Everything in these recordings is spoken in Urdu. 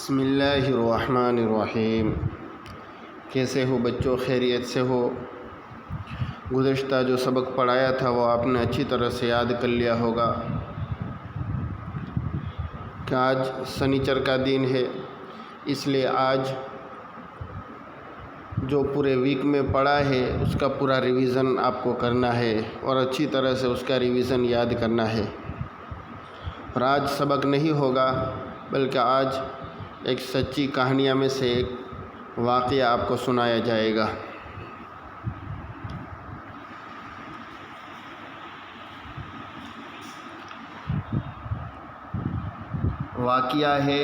بسم اللہ الرحمن الرحیم۔ کیسے ہو بچوں؟ خیریت سے ہو؟ گزشتہ جو سبق پڑھایا تھا وہ آپ نے اچھی طرح سے یاد کر لیا ہوگا کہ آج سنیچر کا دن ہے، اس لیے آج جو پورے ویک میں پڑھا ہے اس کا پورا ریویژن آپ کو کرنا ہے اور اچھی طرح سے اس کا ریویژن یاد کرنا ہے۔ اور آج سبق نہیں ہوگا بلکہ آج ایک سچی کہانیاں میں سے ایک واقعہ آپ کو سنایا جائے گا۔ واقعہ ہے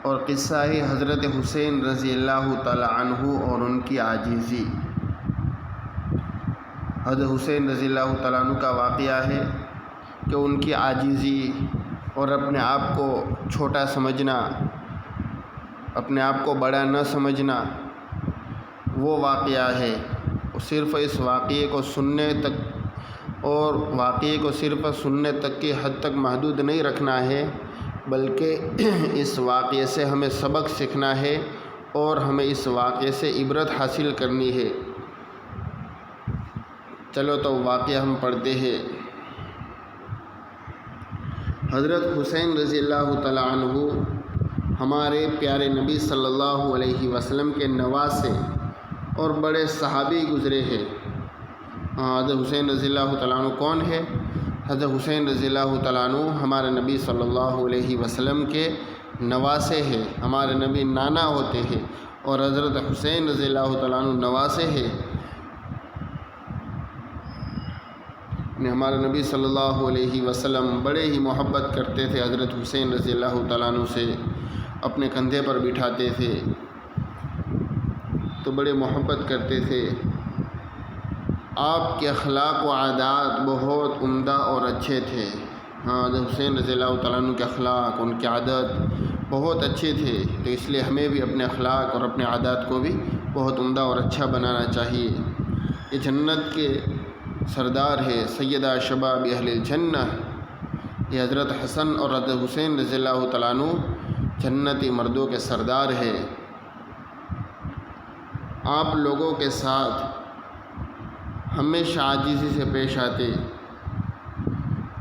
اور قصہ ہے حضرت حسین رضی اللہ تعالی عنہ اور ان کی عاجزی۔ حضرت حسین رضی اللہ تعالیٰ عنہ کا واقعہ ہے کہ ان کی عاجزی اور اپنے آپ کو چھوٹا سمجھنا، اپنے آپ کو بڑا نہ سمجھنا، وہ واقعہ ہے۔ صرف اس واقعے کو سننے تک اور واقعے کو صرف سننے تک کی حد تک محدود نہیں رکھنا ہے، بلکہ اس واقعے سے ہمیں سبق سیکھنا ہے اور ہمیں اس واقعے سے عبرت حاصل کرنی ہے۔ چلو تو واقعہ ہم پڑھتے ہیں۔ حضرت حسین رضی اللہ تعالیٰ عنہ ہمارے پیارے نبی صلی اللہ علیہ وسلم کے نواسے اور بڑے صحابی گزرے ہیں۔ حضرت حسین رضی اللہ تعالیٰ عنہ کون ہے؟ حضرت حسین رضی اللہ تعالیٰ عنہ ہمارے نبی صلی اللہ علیہ وسلم کے نواسے ہیں، ہمارے نبی نانا ہوتے ہیں اور حضرت حسین رضی اللہ تعالیٰ عنہ نواسے ہیں۔ ہمارے نبی صلی اللہ علیہ وسلم بڑے ہی محبت کرتے تھے حضرت حسین رضی اللہ تعالیٰ عنہ سے، اپنے کندھے پر بٹھاتے تھے تو بڑے محبت کرتے تھے۔ آپ کے اخلاق و عادات بہت عمدہ اور اچھے تھے۔ حضرت حسین رضی اللہ تعالیٰ عنہ کے اخلاق، ان کی عادت بہت اچھے تھے، تو اس لیے ہمیں بھی اپنے اخلاق اور اپنے عادات کو بھی بہت عمدہ اور اچھا بنانا چاہیے۔ یہ جنت کے سردار ہے، سیدہ شباب اہل الجنہ۔ یہ حضرت حسن اور حضرت حسین رضی اللہ تعالیٰ عنہ جنتی مردوں کے سردار ہے۔ آپ لوگوں کے ساتھ ہمیشہ عاجزی سے پیش آتے،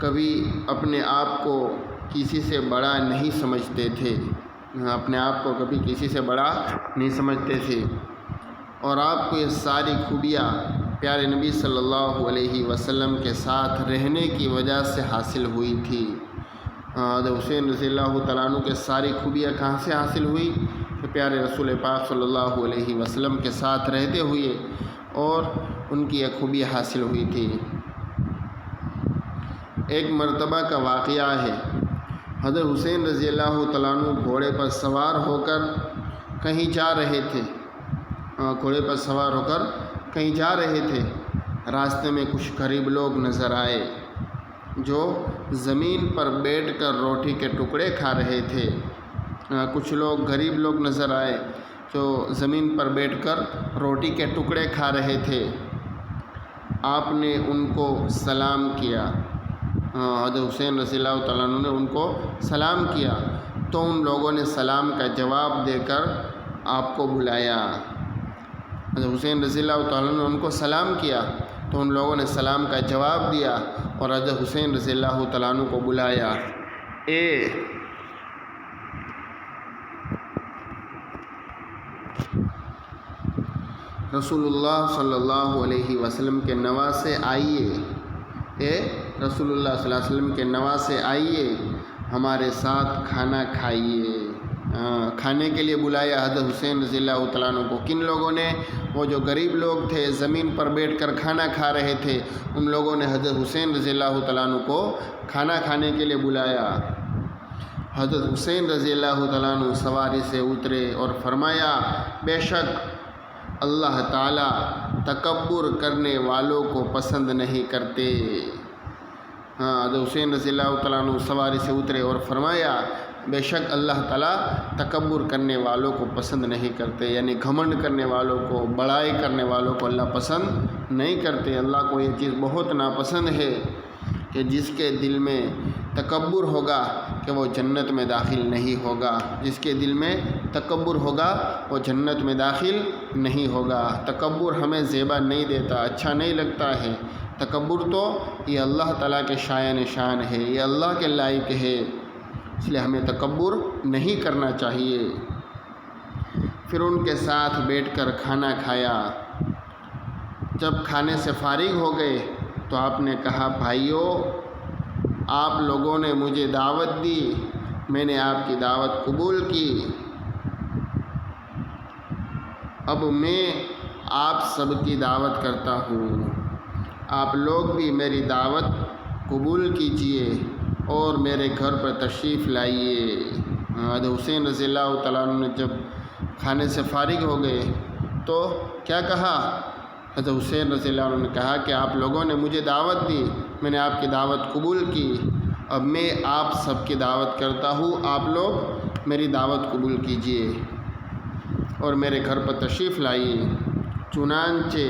کبھی اپنے آپ کو کسی سے بڑا نہیں سمجھتے تھے، اپنے آپ کو کبھی کسی سے بڑا نہیں سمجھتے تھے، اور آپ کو یہ ساری خوبیاں پیارے نبی صلی اللہ علیہ وسلم کے ساتھ رہنے کی وجہ سے حاصل ہوئی تھی۔ حضرت حسین رضی اللہ تعالیٰ عنہ کے ساری خوبیاں کہاں سے حاصل ہوئی؟ کہ پیارے رسول پاک صلی اللہ علیہ وسلم کے ساتھ رہتے ہوئے اور ان کی یہ خوبیاں حاصل ہوئی تھی۔ ایک مرتبہ کا واقعہ ہے، حضرت حسین رضی اللہ تعالیٰ عنہ گھوڑے پر سوار ہو کر کہیں جا رہے تھے، گھوڑے پر سوار ہو کر کہیں جا رہے تھے۔ راستے میں کچھ غریب لوگ نظر آئے جو زمین پر بیٹھ کر روٹی کے ٹکڑے کھا رہے تھے۔ کچھ لوگ غریب لوگ نظر آئے جو زمین پر بیٹھ کر روٹی کے ٹکڑے کھا رہے تھے۔ آپ نے ان کو سلام کیا، حضرت حسین رضی اللہ تعالیٰ عنہ نے ان کو سلام کیا تو ان لوگوں نے سلام کا جواب دے کر آپ کو بلایا۔ حضرت حسین رضی اللہ تعالیٰ عنہ نے ان کو سلام کیا تو ان لوگوں نے سلام کا جواب دیا اور حضرت حسین رضی اللہ تعالیٰ عنہ کو بلایا۔ اے رسول اللہ صلی اللہ علیہ وسلم کے نواسے آئیے، اے رسول اللہ صلی اللہ علیہ وسلم کے نواسے آئیے، ہمارے ساتھ کھانا کھائیے۔ کھانے کے لیے بلایا حضرت حسین رضی اللہ تعالیٰ عنہ کو۔ کن لوگوں نے؟ وہ جو غریب لوگ تھے، زمین پر بیٹھ کر کھانا کھا رہے تھے، ان لوگوں نے حضرت حسین رضی اللہ تعالیٰ عنہ کو کھانا کھانے کے لیے بلایا۔ حضرت حسین رضی اللہ تعالیٰ عنہ سواری سے اترے اور فرمایا، بے شک اللہ تعالیٰ تکبر کرنے والوں کو پسند نہیں کرتے۔ حضرت حسین رضی اللہ تعالیٰ عنہ سواری سے اترے اور فرمایا، بے شک اللہ تعالیٰ تکبر کرنے والوں کو پسند نہیں کرتے، یعنی گھمنڈ کرنے والوں کو، بڑائی کرنے والوں کو اللہ پسند نہیں کرتے۔ اللہ کو یہ چیز بہت ناپسند ہے کہ جس کے دل میں تکبر ہوگا، کہ وہ جنت میں داخل نہیں ہوگا۔ جس کے دل میں تکبر ہوگا وہ جنت میں داخل نہیں ہوگا۔ تکبر ہمیں زیبا نہیں دیتا، اچھا نہیں لگتا ہے۔ تکبر تو یہ اللہ تعالیٰ کے شایان شان ہے، یہ اللہ کے لائق ہے، اس لیے ہمیں تکبر نہیں کرنا چاہیے۔ پھر ان کے ساتھ بیٹھ کر کھانا کھایا۔ جب کھانے سے فارغ ہو گئے تو آپ نے کہا، بھائیو، آپ لوگوں نے مجھے دعوت دی، میں نے آپ کی دعوت قبول کی، اب میں آپ سب کی دعوت کرتا ہوں، آپ لوگ بھی میری دعوت قبول کیجئے اور میرے گھر پر تشریف لائیے۔ حضرت حسین رضی اللہ تعالیٰ عنہ نے جب کھانے سے فارغ ہو گئے تو کیا کہا؟ حضرت حسین رضی اللہ عنہ نے کہا کہ آپ لوگوں نے مجھے دعوت دی، میں نے آپ کی دعوت قبول کی، اب میں آپ سب کی دعوت کرتا ہوں، آپ لوگ میری دعوت قبول کیجئے اور میرے گھر پر تشریف لائیے۔ چنانچہ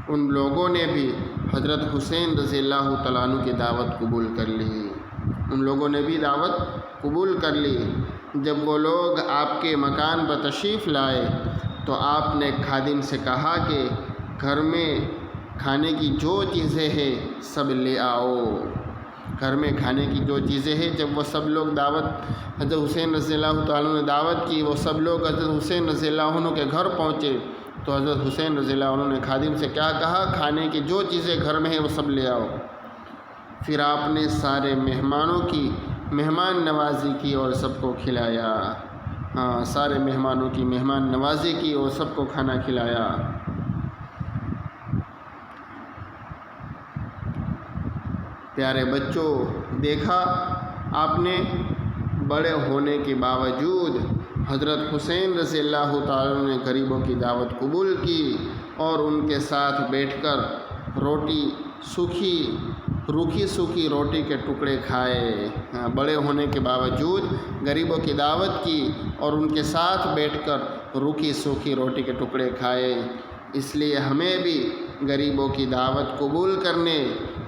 ان لوگوں نے بھی حضرت حسین رضی اللہ تعالیٰ عنہ کی دعوت قبول کر لی، ان لوگوں نے بھی دعوت قبول کر لی۔ جب وہ لوگ آپ کے مکان پر تشریف لائے تو آپ نے خادم سے کہا کہ گھر میں کھانے کی جو چیزیں ہیں سب لے آؤ۔ گھر میں کھانے کی جو چیزیں ہیں، جب وہ سب لوگ دعوت حضرت حسین رضی اللہ تعالیٰ عنہ نے دعوت کی، وہ سب لوگ حضرت حسین رضی اللہ عنہ کے گھر پہنچے تو حضرت حسین رضی اللہ عنہ نے خادم سے کیا کہا؟ کھانے کی جو چیزیں گھر میں ہیں وہ سب لے آؤ۔ پھر آپ نے سارے مہمانوں کی مہمان نوازی کی اور سب کو کھلایا۔ سارے مہمانوں کی مہمان نوازی کی اور سب کو کھانا کھلایا۔ پیارے بچوں، دیکھا آپ نے، بڑے ہونے کے باوجود حضرت حسین رضی اللہ تعالیٰ عنہ نے غریبوں کی دعوت قبول کی اور ان کے ساتھ بیٹھ کر روٹی روکھی سوکھی روٹی کے ٹکڑے کھائے۔ بڑے ہونے کے باوجود غریبوں کی دعوت کی اور ان کے ساتھ بیٹھ کر روکھی سوکھی روٹی کے ٹکڑے کھائے۔ اس لیے ہمیں بھی غریبوں کی دعوت قبول کرنے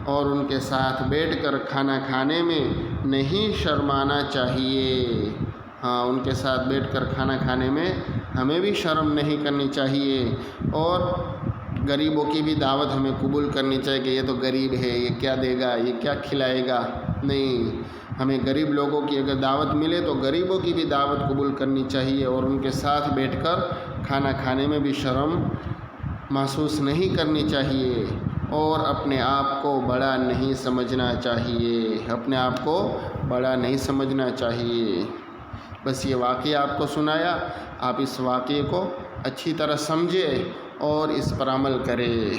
اور ان کے ساتھ بیٹھ کر کھانا کھانے میں نہیں شرمانا چاہیے۔ ان کے ساتھ بیٹھ کر کھانا کھانے میں ہمیں بھی شرم نہیں کرنی چاہیے اور غریبوں کی بھی دعوت ہمیں قبول کرنی چاہیے کہ یہ تو غریب ہے، یہ کیا دے گا، یہ کیا کھلائے گا۔ نہیں، ہمیں غریب لوگوں کی اگر دعوت ملے تو غریبوں کی بھی دعوت قبول کرنی چاہیے اور ان کے ساتھ بیٹھ کر کھانا کھانے میں بھی شرم محسوس نہیں کرنی چاہیے اور اپنے آپ کو بڑا نہیں سمجھنا چاہیے، اپنے آپ کو بڑا نہیں سمجھنا چاہیے۔ بس یہ واقعہ آپ کو سنایا، آپ اس واقعے کو اچھی طرح سمجھے اور اس پر عمل کرے۔